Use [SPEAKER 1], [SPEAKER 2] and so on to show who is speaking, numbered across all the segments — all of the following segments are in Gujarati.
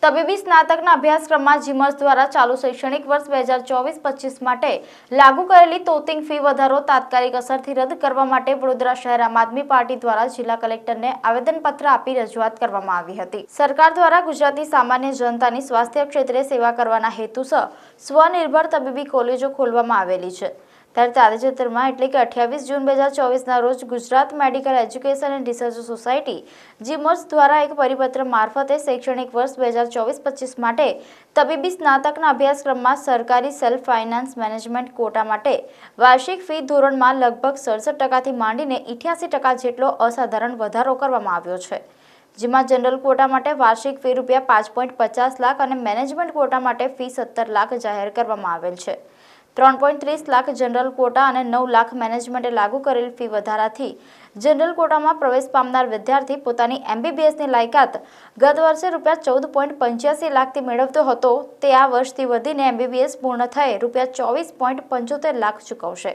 [SPEAKER 1] તબીબી સ્નાતકના અભ્યાસક્રમમાં જીમર્સ દ્વારા ચાલુ શૈક્ષણિક વર્ષ 2024-25 માટે લાગુ કરેલી તોતિંગ ફી વધારો તાત્કાલિક અસરથી રદ કરવા માટે વડોદરા શહેર આમ આદમી પાર્ટી દ્વારા જિલ્લા કલેક્ટરને આવેદનપત્ર આપી રજૂઆત કરવામાં આવી હતી। સરકાર દ્વારા ગુજરાતની સામાન્ય જનતાની સ્વાસ્થ્ય ક્ષેત્રે સેવા કરવાના હેતુસર સ્વનિર્ભર તબીબી કોલેજો ખોલવામાં આવેલી છે। ત્યારે તાજેતરમાં એટલે કે 28 જૂન 2024ના રોજ Gujarat medical education and research society GMERS દ્વારા એક પરિપત્ર મારફતે શૈક્ષણિક વર્ષ 2024-25 માટે તબીબી સ્નાતકના અભ્યાસક્રમમાં સરકારી સેલ્ફ ફાઇનાન્સ મેનેજમેન્ટ કોટા માટે વાર્ષિક ફી ધોરણમાં લગભગ 67% માંડીને 88% જેટલો અસાધારણ વધારો કરવામાં આવ્યો છે। જેમાં જનરલ કોટા માટે વાર્ષિક ફી રૂપિયા 5.50 લાખ અને મેનેજમેન્ટ કોટા માટે ફી 17 લાખ જાહેર કરવામાં આવેલ છે। 3.30 લાખ જનરલ કોટા અને 9 લાખ મેનેજમેન્ટે લાગુ કરેલ ફી વધારાથી જનરલ કોટામાં પ્રવેશ પામનાર વિદ્યાર્થી પોતાની MBBSની લાયકાત ગત વર્ષે રૂપિયા 14.85 લાખથી મેળવતો હતો તે આ વર્ષથી વધીને MBBS પૂર્ણ થયે રૂપિયા 24.75 લાખ ચૂકવશે।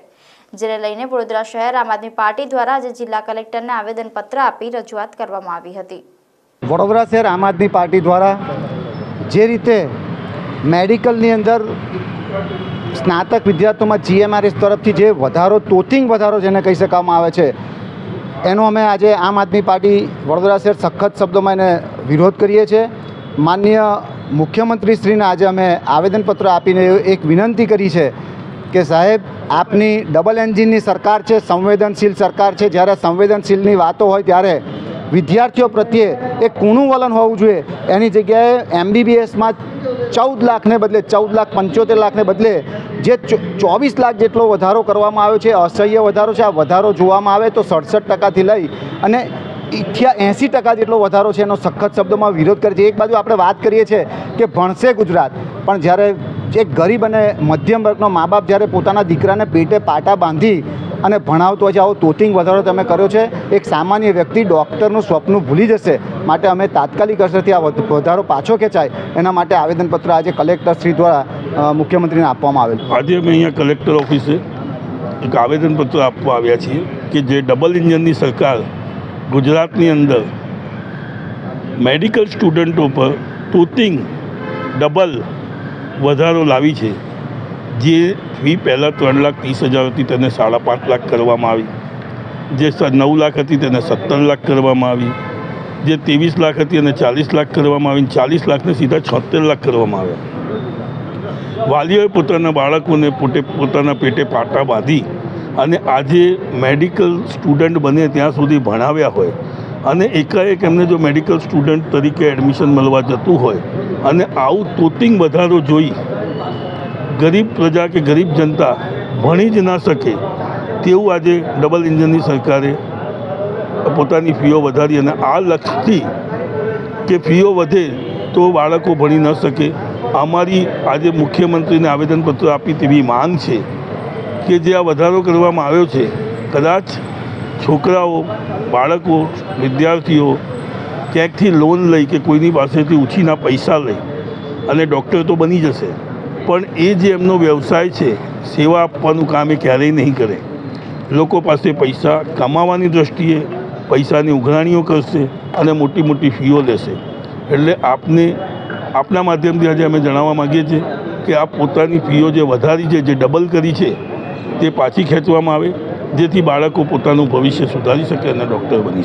[SPEAKER 1] જેને લઈને વડોદરા શહેર આમ આદમી પાર્ટી દ્વારા આજે જિલ્લા કલેક્ટરને આવેદનપત્ર આપી રજૂઆત કરવામાં આવી હતી।
[SPEAKER 2] વડોદરા શહેર આમ આદમી પાર્ટી દ્વારા જે રીતે મેડિકલની અંદર સ્નાતક વિદ્યાર્થીઓમાં GMRS તરફથી જે વધારો તોતિંગ વધારો જેને કહી શકાવામાં આવે છે એનો અમે આજે આમ આદમી પાર્ટી વડોદરા શહેર સખત શબ્દોમાં એને વિરોધ કરીએ છીએ। માનનીય મુખ્યમંત્રીશ્રીને આજે અમે આવેદનપત્ર આપીને એક વિનંતી કરી છે કે સાહેબ આપની ડબલ એન્જિનની સરકાર છે, સંવેદનશીલ સરકાર છે। જ્યારે સંવેદનશીલની વાતો હોય ત્યારે વિદ્યાર્થીઓ પ્રત્યે એક કૂણું વલણ હોવું જોઈએ। એની જગ્યાએ MBBSમાં 14 લાખને બદલે 14,75,00,000 લાખને બદલે જે 24 લાખ જેટલો વધારો કરવામાં આવ્યો છે, અસહ્ય વધારો છે। આ વધારો જોવામાં આવે તો 67%થી લઈ અને 80% જેટલો વધારો છે એનો સખત શબ્દોમાં વિરોધ કરે છે। એક બાજુ આપણે વાત કરીએ છીએ કે ભણશે ગુજરાત, પણ જ્યારે એક ગરીબ અને મધ્યમ વર્ગનો મા બાપ જ્યારે પોતાના દીકરાને પેટે પાટા બાંધી અને ભણાવતો હોય છે, આવો તોતિંગ વધારો તમે કર્યો છે, એક સામાન્ય વ્યક્તિ ડૉક્ટરનું સ્વપ્ન ભૂલી જશે। માટે અમે તાત્કાલિક અસરથી આ વધારો પાછો ખેંચાય એના માટે આવેદનપત્ર આજે કલેક્ટર શ્રી દ્વારા મુખ્યમંત્રીને આપવામાં આવેલ।
[SPEAKER 3] આજે અમે અહીંયા કલેક્ટર ઓફિસે એક આવેદનપત્ર આપવા આવ્યા છીએ કે જે ડબલ ઇન્જિનની સરકાર ગુજરાતની અંદર મેડિકલ સ્ટુડન્ટો પર તોતિંગ ડબલ વધારો લાવી છે। જે ફી પહેલાં 3,30,000 હતી તેને 5.5 લાખ કરવામાં આવી, જે 9 લાખ હતી તેને 17 લાખ કરવામાં આવી, જે 23 લાખ હતી અને 40 લાખ કરવામાં આવી, 40 લાખને સીધા 76 લાખ કરવામાં આવ્યા। વાલીઓએ પોતાના બાળકોને પોતાના પેટે પાટા બાંધી અને આજે મેડિકલ સ્ટુડન્ટ બને ત્યાં સુધી ભણાવ્યા હોય અને એકાએક એમને જો મેડિકલ સ્ટુડન્ટ તરીકે એડમિશન મળવા જતું હોય અને આવું તોતિંગ વધારો જોઈ ગરીબ પ્રજા કે ગરીબ જનતા ભણી જ ના શકે તેવું આજે ડબલ ઇન્જિનની સરકારે પોતાની ફીઓ વધારી અને આ લક્ષ્યથી કે ફીઓ વધે તો બાળકો ભણી ન શકે। અમારી આજે મુખ્યમંત્રીને આવેદનપત્ર આપી તેવી માંગ છે કે જે આ વધારો કરવામાં આવ્યો છે કદાચ છોકરાઓ, બાળકો, વિદ્યાર્થીઓ ક્યાંકથી લોન લઈ કે કોઈની પાસેથી ઉછીના પૈસા લઈ અને ડૉક્ટર તો બની જશે, પણ એ જે એમનો વ્યવસાય છે સેવા આપવાનું કામ એ ક્યારેય નહીં કરે। લોકો પાસે પૈસા કમાવાની દૃષ્ટિએ પૈસાની ઉઘરાણીઓ કરશે અને મોટી મોટી ફીઓ લેશે। એટલે આપના માધ્યમથી આજે અમે જણાવવા માગીએ છીએ કે આપ પોતાની ફીઓ જે વધારી છે, જે ડબલ કરી છે તે પાછી ખેંચવામાં આવે, જેથી બાળકો પોતાનું ભવિષ્ય સુધારી શકે અને ડૉક્ટર બની શકે।